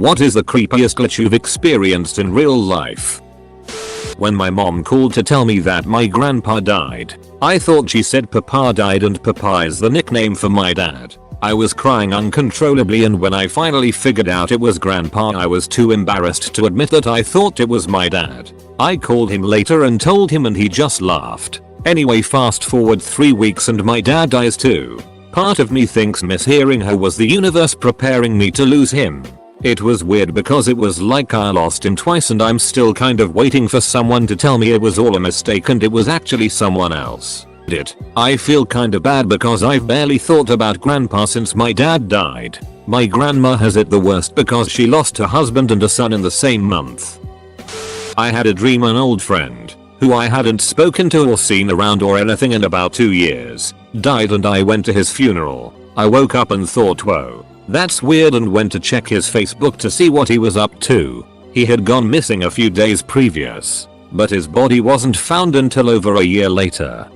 What is the creepiest glitch you've experienced in real life? When my mom called to tell me that my grandpa died, I thought she said Papa died and Papa is the nickname for my dad. I was crying uncontrollably, and when I finally figured out it was grandpa, I was too embarrassed to admit that I thought it was my dad. I called him later and told him, and he just laughed. Anyway, fast forward 3 weeks and my dad dies too. Part of me thinks mishearing her was the universe preparing me to lose him. It was weird because it was like I lost him twice, and I'm still kind of waiting for someone to tell me it was all a mistake and it was actually someone else. I feel kinda bad because I've barely thought about grandpa since my dad died. My grandma has it the worst because she lost her husband and a son in the same month. I had a dream an old friend, who I hadn't spoken to or seen around or anything in about 2 years, died, and I went to his funeral. I woke up and thought, whoa, that's weird, and went to check his Facebook to see what he was up to. He had gone missing a few days previous, but his body wasn't found until over a year later.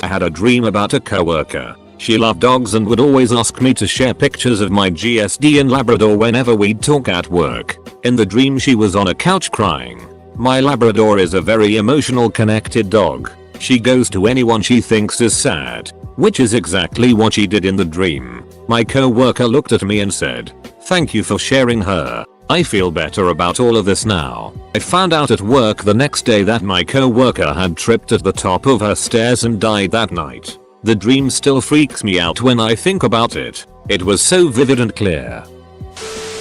I had a dream about a coworker. She loved dogs and would always ask me to share pictures of my GSD and Labrador whenever we'd talk at work. In the dream she was on a couch crying. My Labrador is a very emotional, connected dog. She goes to anyone she thinks is sad, which is exactly what she did in the dream. My coworker looked at me and said, "Thank you for sharing her. I feel better about all of this now." I found out at work the next day that my coworker had tripped at the top of her stairs and died that night. The dream still freaks me out when I think about it. It was so vivid and clear.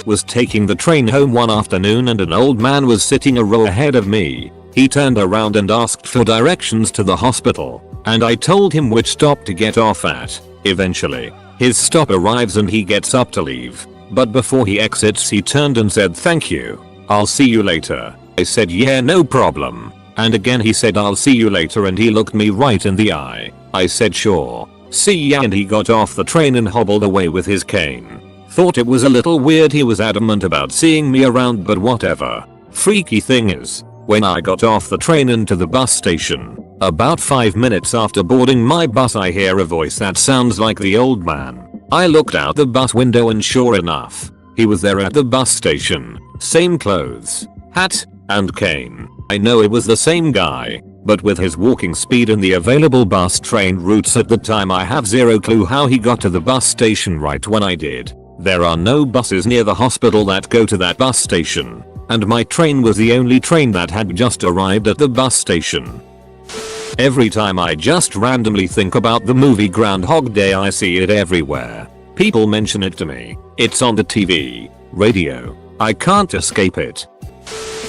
Was taking the train home one afternoon and an old man was sitting a row ahead of me. He turned around and asked for directions to the hospital, and I told him which stop to get off at. Eventually, his stop arrives and he gets up to leave. But before he exits, he turned and said, "Thank you. I'll see you later." I said, "Yeah, no problem." And again he said, "I'll see you later," and he looked me right in the eye. I said, "Sure. See ya," and he got off the train and hobbled away with his cane. Thought it was a little weird he was adamant about seeing me around, but whatever. Freaky thing is, when I got off the train and to the bus station, about 5 minutes after boarding my bus, I hear a voice that sounds like the old man. I looked out the bus window and sure enough, he was there at the bus station. Same clothes, hat, and cane. I know it was the same guy, but with his walking speed and the available bus train routes at the time, I have zero clue how he got to the bus station right when I did. There are no buses near the hospital that go to that bus station, and my train was the only train that had just arrived at the bus station. Every time I just randomly think about the movie Groundhog Day, I see it everywhere. People mention it to me. It's on the TV, radio. I can't escape it.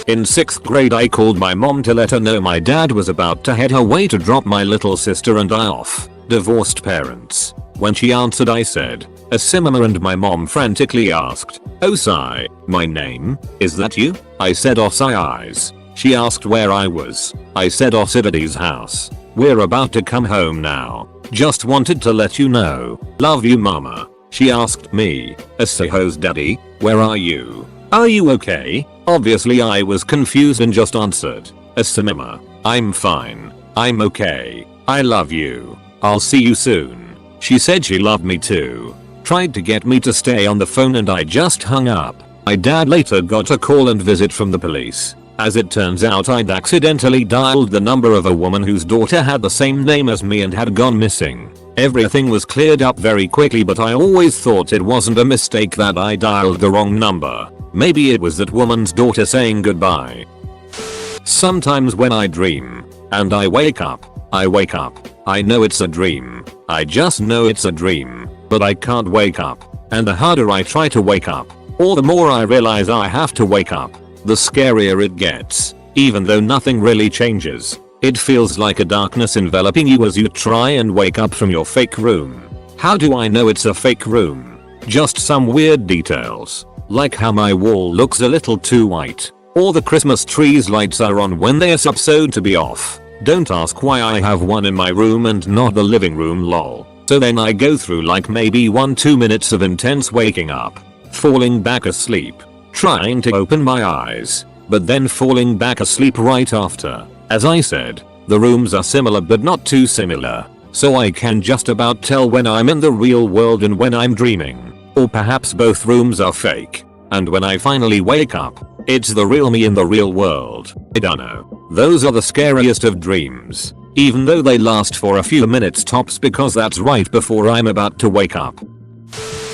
In 6th grade, I called my mom to let her know my dad was about to head away to drop my little sister and I off. Divorced parents. When she answered, I said, "A cinema," and my mom frantically asked, "Osai, my name, is that you?" I said, "Osai eyes." She asked where I was. I said, "Osidaddy's house. We're about to come home now. Just wanted to let you know. Love you, mama." She asked me, "Asaho's daddy, where are you? Are you okay?" Obviously I was confused and just answered, "A cinema. I'm fine. I'm okay. I love you. I'll see you soon." She said she loved me too. Tried to get me to stay on the phone and I just hung up. My dad later got a call and visit from the police. As it turns out, I'd accidentally dialed the number of a woman whose daughter had the same name as me and had gone missing. Everything was cleared up very quickly, but I always thought it wasn't a mistake that I dialed the wrong number. Maybe it was that woman's daughter saying goodbye. Sometimes when I dream and I wake up, I know it's a dream. I just know it's a dream, but I can't wake up. And the harder I try to wake up, or the more I realize I have to wake up, the scarier it gets. Even though nothing really changes, it feels like a darkness enveloping you as you try and wake up from your fake room. How do I know it's a fake room? Just some weird details, like how my wall looks a little too white, or the Christmas tree's lights are on when they're supposed to be off. Don't ask why I have one in my room and not the living room, lol. So then I go through like maybe 1-2 minutes of intense waking up, falling back asleep, trying to open my eyes, but then falling back asleep right after. As I said, the rooms are similar but not too similar, so I can just about tell when I'm in the real world and when I'm dreaming. Or perhaps both rooms are fake. And when I finally wake up, it's the real me in the real world. I don't know. Those are the scariest of dreams. Even though they last for a few minutes tops because that's right before I'm about to wake up.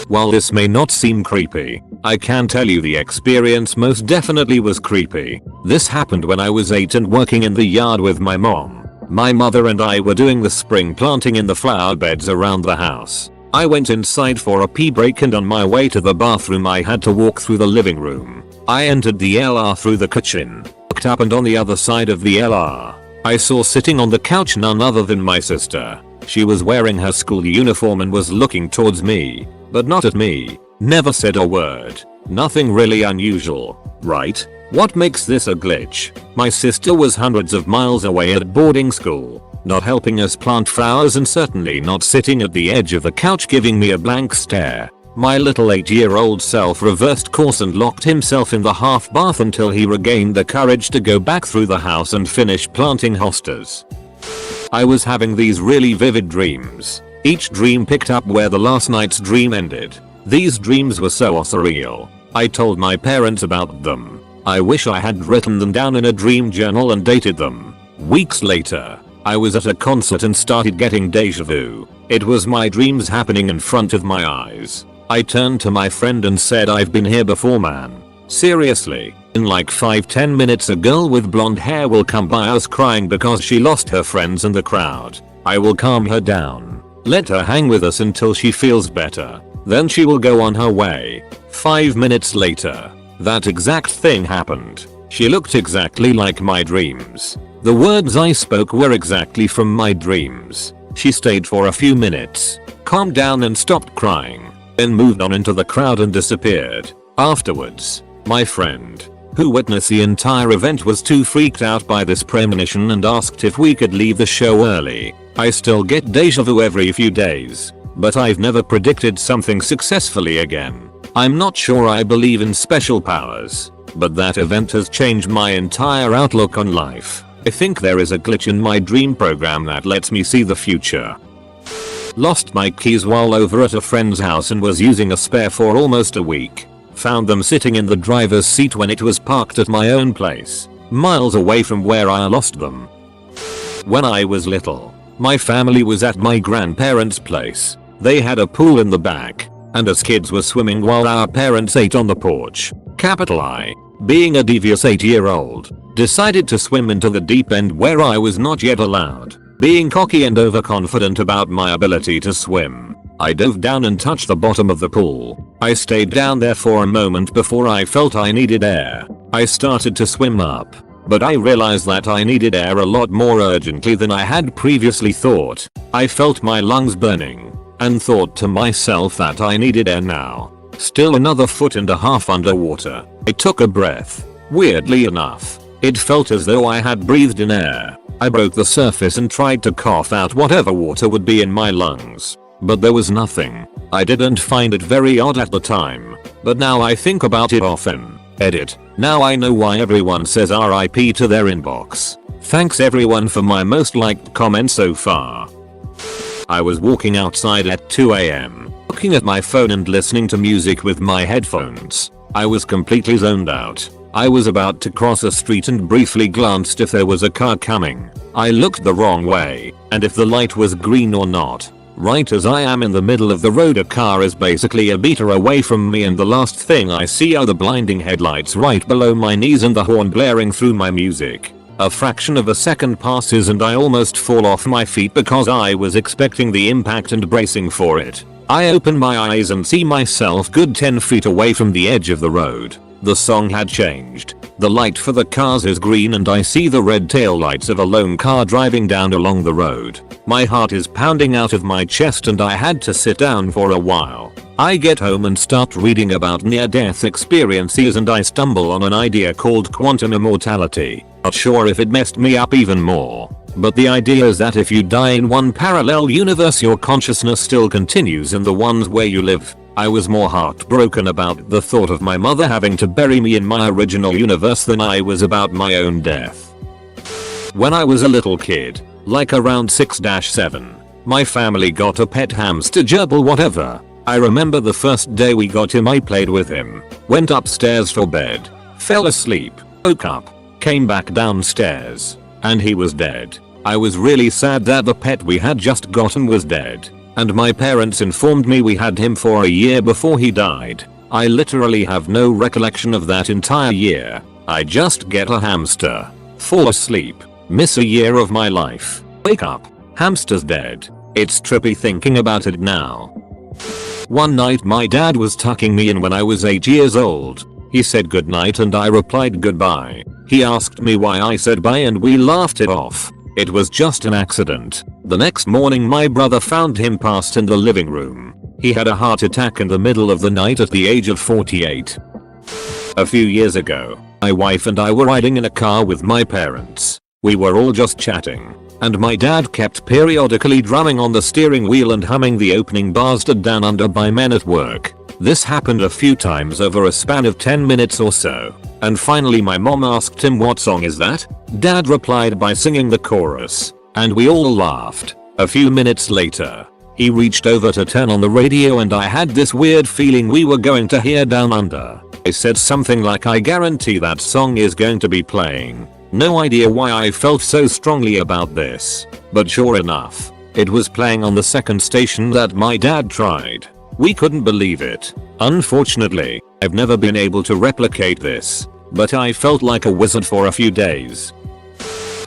While this may not seem creepy, I can tell you the experience most definitely was creepy. This happened when I was 8 and working in the yard with my mom. My mother and I were doing the spring planting in the flower beds around the house. I went inside for a pee break and on my way to the bathroom I had to walk through the living room. I entered the LR through the kitchen, looked up and on the other side of the LR, I saw sitting on the couch none other than my sister. She was wearing her school uniform and was looking towards me, but not at me. Never said a word. Nothing really unusual, right? What makes this a glitch? My sister was hundreds of miles away at boarding school, not helping us plant flowers and certainly not sitting at the edge of the couch giving me a blank stare. My little 8-year-old self reversed course and locked himself in the half bath until he regained the courage to go back through the house and finish planting hostas. I was having these really vivid dreams. Each dream picked up where the last night's dream ended. These dreams were so surreal. I told my parents about them. I wish I had written them down in a dream journal and dated them. Weeks later, I was at a concert and started getting deja vu. It was my dreams happening in front of my eyes. I turned to my friend and said, "I've been here before, man. Seriously, in like 5-10 minutes a girl with blonde hair will come by us crying because she lost her friends in the crowd. I will calm her down. Let her hang with us until she feels better. Then she will go on her way." 5 minutes later, that exact thing happened. She looked exactly like my dreams. The words I spoke were exactly from my dreams. She stayed for a few minutes, calmed down and stopped crying, then moved on into the crowd and disappeared. Afterwards, my friend, who witnessed the entire event, was too freaked out by this premonition and asked if we could leave the show early. I still get deja vu every few days, but I've never predicted something successfully again. I'm not sure I believe in special powers, but that event has changed my entire outlook on life. I think there is a glitch in my dream program that lets me see the future. Lost my keys while over at a friend's house and was using a spare for almost a week. Found them sitting in the driver's seat when it was parked at my own place, miles away from where I lost them. When I was little, my family was at my grandparents' place. They had a pool in the back, and as kids were swimming while our parents ate on the porch. Capital I, being a devious 8-year-old, decided to swim into the deep end where I was not yet allowed. Being cocky and overconfident about my ability to swim, I dove down and touched the bottom of the pool. I stayed down there for a moment before I felt I needed air. I started to swim up, but I realized that I needed air a lot more urgently than I had previously thought. I felt my lungs burning, and thought to myself that I needed air now. Still another 1.5 feet underwater. I took a breath. Weirdly enough, it felt as though I had breathed in air. I broke the surface and tried to cough out whatever water would be in my lungs, but there was nothing. I didn't find it very odd at the time, but now I think about it often. Edit. Now I know why everyone says RIP to their inbox. Thanks everyone for my most liked comment so far. I was walking outside at 2 AM, looking at my phone and listening to music with my headphones. I was completely zoned out. I was about to cross a street and briefly glanced if there was a car coming. I looked the wrong way, and if the light was green or not. Right as I am in the middle of the road, a car is basically a meter away from me, and the last thing I see are the blinding headlights right below my knees and the horn blaring through my music. A fraction of a second passes and I almost fall off my feet because I was expecting the impact and bracing for it. I open my eyes and see myself good 10 feet away from the edge of the road. The song had changed. The light for the cars is green and I see the red taillights of a lone car driving down along the road. My heart is pounding out of my chest and I had to sit down for a while. I get home and start reading about near-death experiences and I stumble on an idea called quantum immortality. Not sure if it messed me up even more, but the idea is that if you die in one parallel universe, your consciousness still continues in the ones where you live. I was more heartbroken about the thought of my mother having to bury me in my original universe than I was about my own death. When I was a little kid, like around 6-7, my family got a pet hamster, gerbil whatever. I remember the first day we got him, I played with him, went upstairs for bed, fell asleep, woke up, came back downstairs, and he was dead. I was really sad that the pet we had just gotten was dead, and my parents informed me we had him for a year before he died. I literally have no recollection of that entire year. I just get a hamster, fall asleep, miss a year of my life, wake up, hamster's dead. It's trippy thinking about it now. One night my dad was tucking me in when I was 8 years old. He said goodnight and I replied goodbye. He asked me why I said bye and we laughed it off. It was just an accident. The next morning my brother found him passed in the living room. He had a heart attack in the middle of the night at the age of 48. A few years ago, my wife and I were riding in a car with my parents. We were all just chatting, and my dad kept periodically drumming on the steering wheel and humming the opening bars to Down Under by Men at Work. This happened a few times over a span of 10 minutes or so, and finally my mom asked him, "What song is that?" Dad replied by singing the chorus, and we all laughed. A few minutes later, he reached over to turn on the radio and I had this weird feeling we were going to hear Down Under. I said something like, "I guarantee that song is going to be playing." No idea why I felt so strongly about this, but sure enough, it was playing on the second station that my dad tried. We couldn't believe it. Unfortunately, I've never been able to replicate this, but I felt like a wizard for a few days.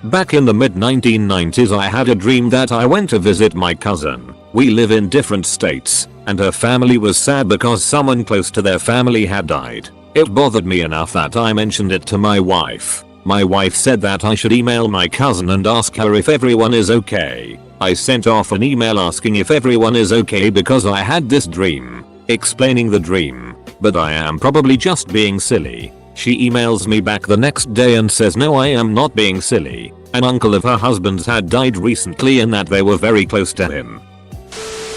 Back in the mid 1990s I had a dream that I went to visit my cousin. We live in different states, and her family was sad because someone close to their family had died. It bothered me enough that I mentioned it to my wife. My wife said that I should email my cousin and ask her if everyone is okay. I sent off an email asking if everyone is okay because I had this dream, explaining the dream, but I am probably just being silly. She emails me back the next day and says no, I am not being silly. An uncle of her husband's had died recently and that they were very close to him.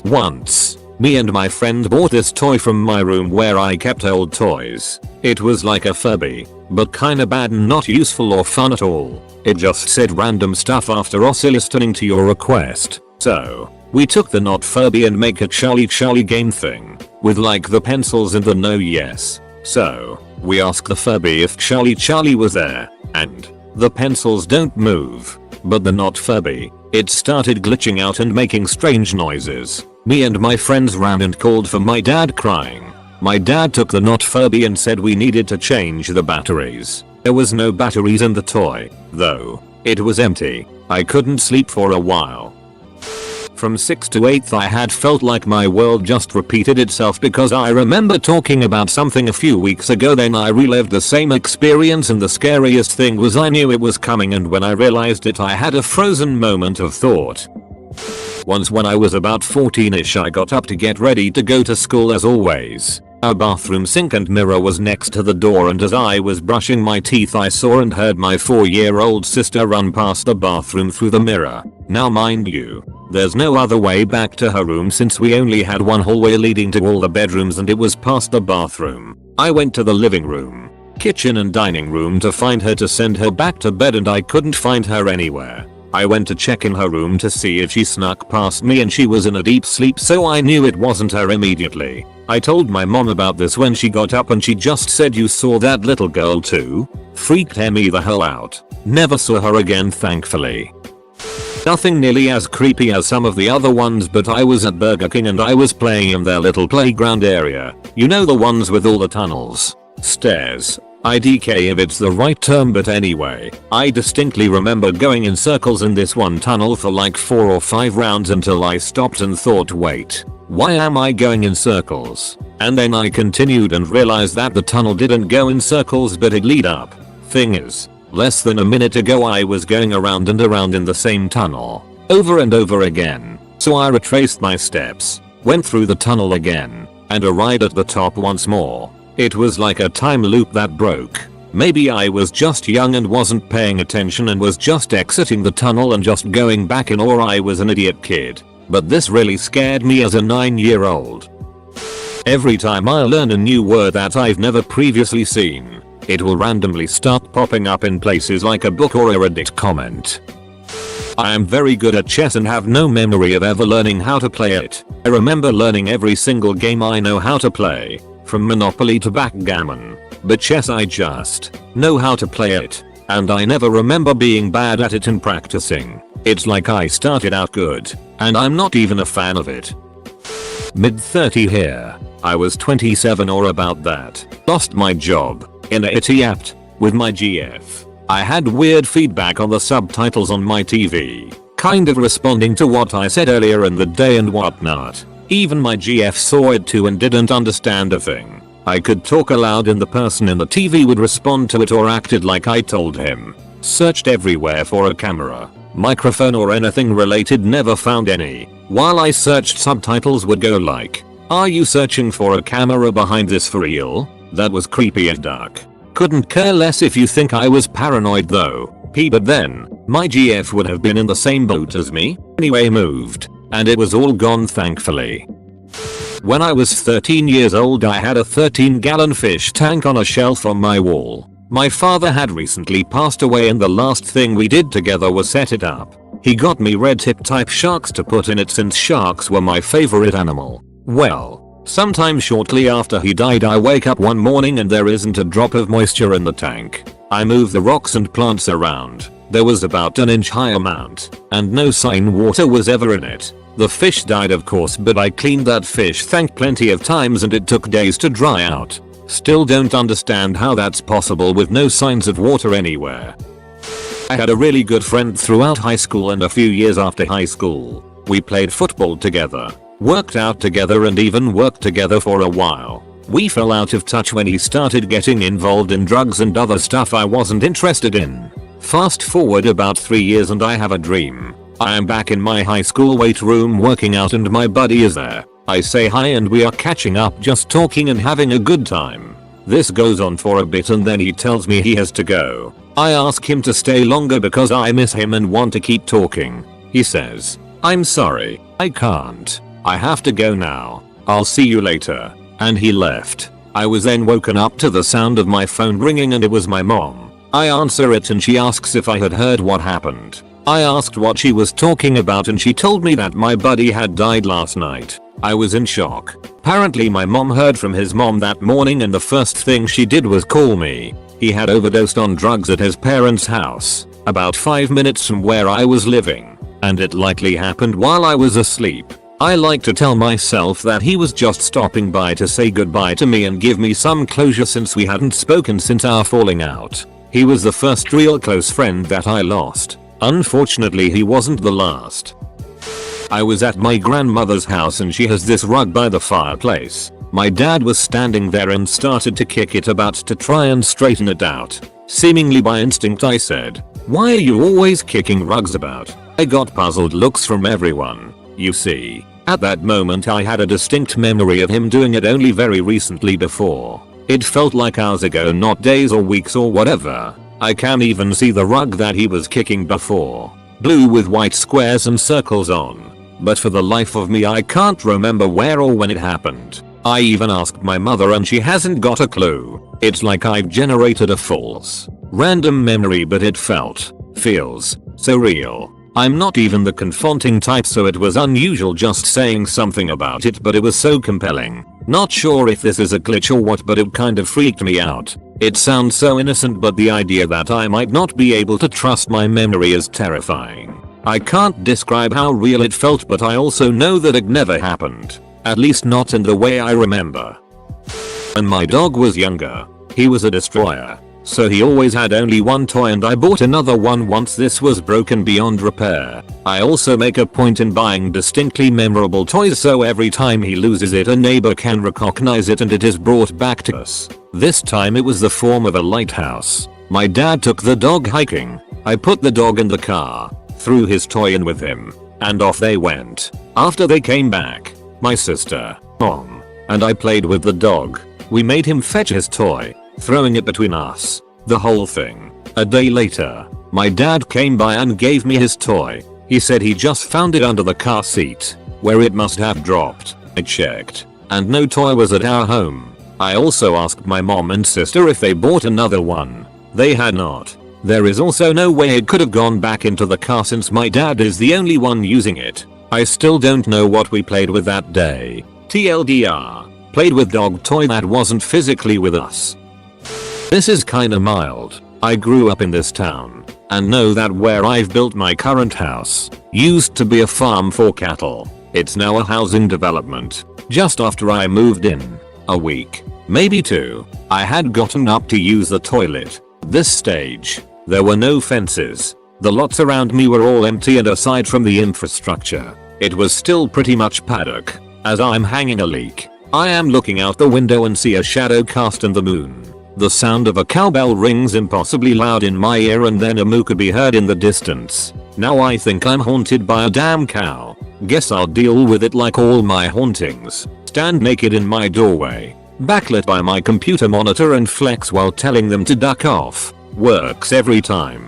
Once, me and my friend bought this toy from my room where I kept old toys. It was like a Furby, but kinda bad and not useful or fun at all. It just said random stuff after us listening to your request. So, we took the not Furby and make a Charlie game thing, with like the pencils and the no yes. So, we asked the Furby if Charlie was there, and the pencils don't move, but the not Furby, it started glitching out and making strange noises. Me and my friends ran and called for my dad crying. My dad took the not Furby and said we needed to change the batteries. There was no batteries in the toy, though. It was empty. I couldn't sleep for a while. From 6th to 8th I had felt like my world just repeated itself because I remember talking about something a few weeks ago, then I relived the same experience and the scariest thing was I knew it was coming, and when I realized it I had a frozen moment of thought. Once when I was about 14ish I got up to get ready to go to school as always. Our bathroom sink and mirror was next to the door, and as I was brushing my teeth I saw and heard my 4-year-old sister run past the bathroom through the mirror. Now mind you, there's no other way back to her room since we only had one hallway leading to all the bedrooms and it was past the bathroom. I went to the living room, kitchen and dining room to find her to send her back to bed and I couldn't find her anywhere. I went to check in her room to see if she snuck past me and she was in a deep sleep, so I knew it wasn't her immediately. I told my mom about this when she got up and she just said, "You saw that little girl too?" Freaked me the hell out. Never saw her again, thankfully. Nothing nearly as creepy as some of the other ones, but I was at Burger King and I was playing in their little playground area. You know, the ones with all the tunnels, stairs, IDK if it's the right term, but anyway, I distinctly remember going in circles in this one tunnel for like 4 or 5 rounds until I stopped and thought, wait, why am I going in circles? And then I continued and realized that the tunnel didn't go in circles but it lead up. Thing is, less than a minute ago I was going around and around in the same tunnel, over and over again. So I retraced my steps, went through the tunnel again, and arrived at the top once more. It was like a time loop that broke. Maybe I was just young and wasn't paying attention and was just exiting the tunnel and just going back in, or I was an idiot kid. But this really scared me as a 9-year-old. Every time I learn a new word that I've never previously seen, it will randomly start popping up in places like a book or a Reddit comment. I am very good at chess and have no memory of ever learning how to play it. I remember learning every single game I know how to play, from Monopoly to backgammon. But chess I just know how to play it, and I never remember being bad at it and practicing. It's like I started out good, and I'm not even a fan of it. Mid 30 here. I was 27 or about that. Lost my job in a IT apt with my GF. I had weird feedback on the subtitles on my TV, kind of responding to what I said earlier in the day and whatnot. Even my GF saw it too and didn't understand a thing. I could talk aloud and the person in the TV would respond to it or acted like I told him. Searched everywhere for a camera, microphone or anything related, never found any. While I searched, subtitles would go like, "Are you searching for a camera behind this for real?" That was creepy as duck. Couldn't care less if you think I was paranoid though. But then, my GF would have been in the same boat as me. Anyway, moved, and it was all gone thankfully. When I was 13 years old, I had a 13-gallon fish tank on a shelf on my wall. My father had recently passed away and the last thing we did together was set it up. He got me red tip type sharks to put in it since sharks were my favorite animal. Well, sometime shortly after he died, I wake up one morning and there isn't a drop of moisture in the tank. I move the rocks and plants around. There was about an inch high amount, and no sign water was ever in it. The fish died of course, but I cleaned that fish tank plenty of times and it took days to dry out. Still don't understand how that's possible with no signs of water anywhere. I had a really good friend throughout high school and a few years after high school. We played football together, worked out together and even worked together for a while. We fell out of touch when he started getting involved in drugs and other stuff I wasn't interested in. Fast forward about 3 years and I have a dream. I am back in my high school weight room working out and my buddy is there. I say hi and we are catching up, just talking and having a good time. This goes on for a bit and then he tells me he has to go. I ask him to stay longer because I miss him and want to keep talking. He says, "I'm sorry, I can't. I have to go now. I'll see you later." And he left. I was then woken up to the sound of my phone ringing and it was my mom. I answer it and she asks if I had heard what happened. I asked what she was talking about and she told me that my buddy had died last night. I was in shock. Apparently my mom heard from his mom that morning and the first thing she did was call me. He had overdosed on drugs at his parents' house, about 5 minutes from where I was living, and it likely happened while I was asleep. I like to tell myself that he was just stopping by to say goodbye to me and give me some closure since we hadn't spoken since our falling out. He was the first real close friend that I lost. Unfortunately, he wasn't the last. I was at my grandmother's house and she has this rug by the fireplace. My dad was standing there and started to kick it, about to try and straighten it out. Seemingly by instinct I said, "Why are you always kicking rugs about?" I got puzzled looks from everyone. You see, at that moment I had a distinct memory of him doing it only very recently before. It felt like hours ago, not days or weeks or whatever. I can even see the rug that he was kicking before. Blue with white squares and circles on. But for the life of me I can't remember where or when it happened. I even asked my mother and she hasn't got a clue. It's like I've generated a false, random memory, but it feels so real. I'm not even the confronting type, so it was unusual just saying something about it, but it was so compelling. Not sure if this is a glitch or what, but it kind of freaked me out. It sounds so innocent, but the idea that I might not be able to trust my memory is terrifying. I can't describe how real it felt, but I also know that it never happened. At least not in the way I remember. When my dog was younger, he was a destroyer. So he always had only one toy and I bought another one once this was broken beyond repair. I also make a point in buying distinctly memorable toys so every time he loses it a neighbor can recognize it and it is brought back to us. This time it was the form of a lighthouse. My dad took the dog hiking. I put the dog in the car, threw his toy in with him, and off they went. After they came back, my sister, mom, and I played with the dog. We made him fetch his toy, throwing it between us. The whole thing. A day later, my dad came by and gave me his toy. He said he just found it under the car seat, where it must have dropped. I checked, and no toy was at our home. I also asked my mom and sister if they bought another one. They had not. There is also no way it could have gone back into the car since my dad is the only one using it. I still don't know what we played with that day. TLDR. Played with dog toy that wasn't physically with us. This is kinda mild. I grew up in this town and know that where I've built my current house used to be a farm for cattle. It's now a housing development. Just after I moved in, a week, maybe 2, I had gotten up to use the toilet. This stage, there were no fences. The lots around me were all empty, and aside from the infrastructure, it was still pretty much paddock. As I'm hanging a leak, I am looking out the window and see a shadow cast in the moon. The sound of a cowbell rings impossibly loud in my ear, and then a moo could be heard in the distance. Now I think I'm haunted by a damn cow. Guess I'll deal with it like all my hauntings. Stand naked in my doorway, backlit by my computer monitor, and flex while telling them to duck off. Works every time.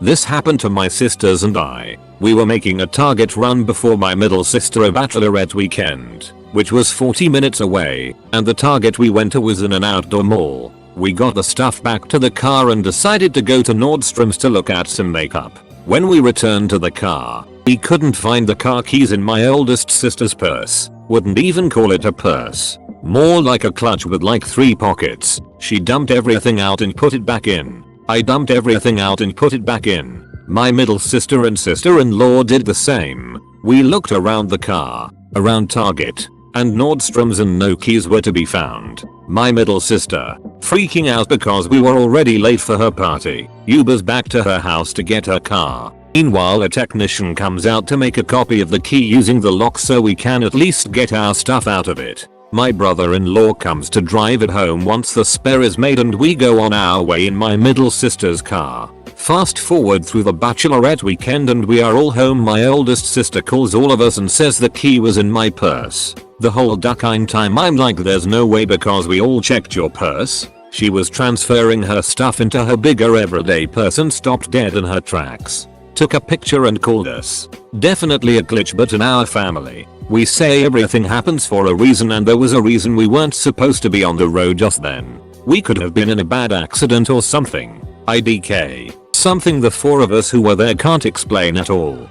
This happened to my sisters and I. We were making a Target run before my middle sister a bachelorette weekend, which was 40 minutes away, and the Target we went to was in an outdoor mall. We got the stuff back to the car and decided to go to Nordstrom's to look at some makeup. When we returned to the car, we couldn't find the car keys in my oldest sister's purse. Wouldn't even call it a purse. More like a clutch with like 3 pockets. She dumped everything out and put it back in. I dumped everything out and put it back in. My middle sister and sister-in-law did the same. We looked around the car, around Target, and Nordstrom's, and no keys were to be found. My middle sister, freaking out because we were already late for her party, Ubers back to her house to get her car. Meanwhile, a technician comes out to make a copy of the key using the lock so we can at least get our stuff out of it. My brother-in-law comes to drive it home once the spare is made, and we go on our way in my middle sister's car. Fast forward through the bachelorette weekend and we are all home. My oldest sister calls all of us and says the key was in my purse. The whole ducking time I'm like, there's no way, because we all checked your purse. She was transferring her stuff into her bigger everyday purse and stopped dead in her tracks. Took a picture and called us. Definitely a glitch, but in our family, we say everything happens for a reason, and there was a reason we weren't supposed to be on the road just then. We could have been in a bad accident or something. IDK. Something the 4 of us who were there can't explain at all.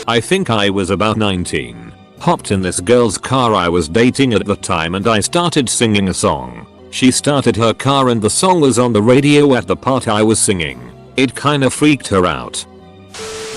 I think I was about 19. Hopped in this girl's car I was dating at the time, and I started singing a song. She started her car and the song was on the radio at the part I was singing. It kinda freaked her out.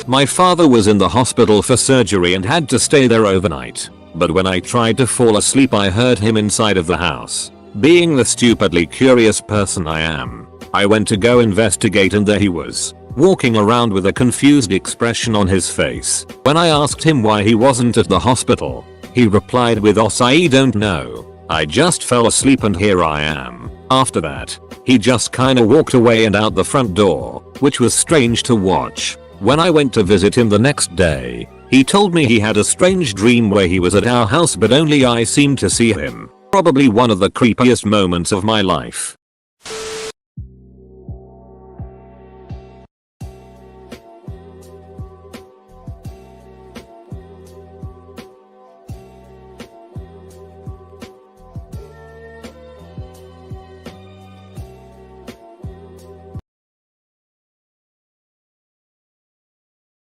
My father was in the hospital for surgery and had to stay there overnight. But when I tried to fall asleep, I heard him inside of the house. Being the stupidly curious person I am, I went to go investigate, and there he was, walking around with a confused expression on his face. When I asked him why he wasn't at the hospital, he replied with I don't know. I just fell asleep and here I am. After that, he just kinda walked away and out the front door, which was strange to watch. When I went to visit him the next day, he told me he had a strange dream where he was at our house but only I seemed to see him. Probably one of the creepiest moments of my life.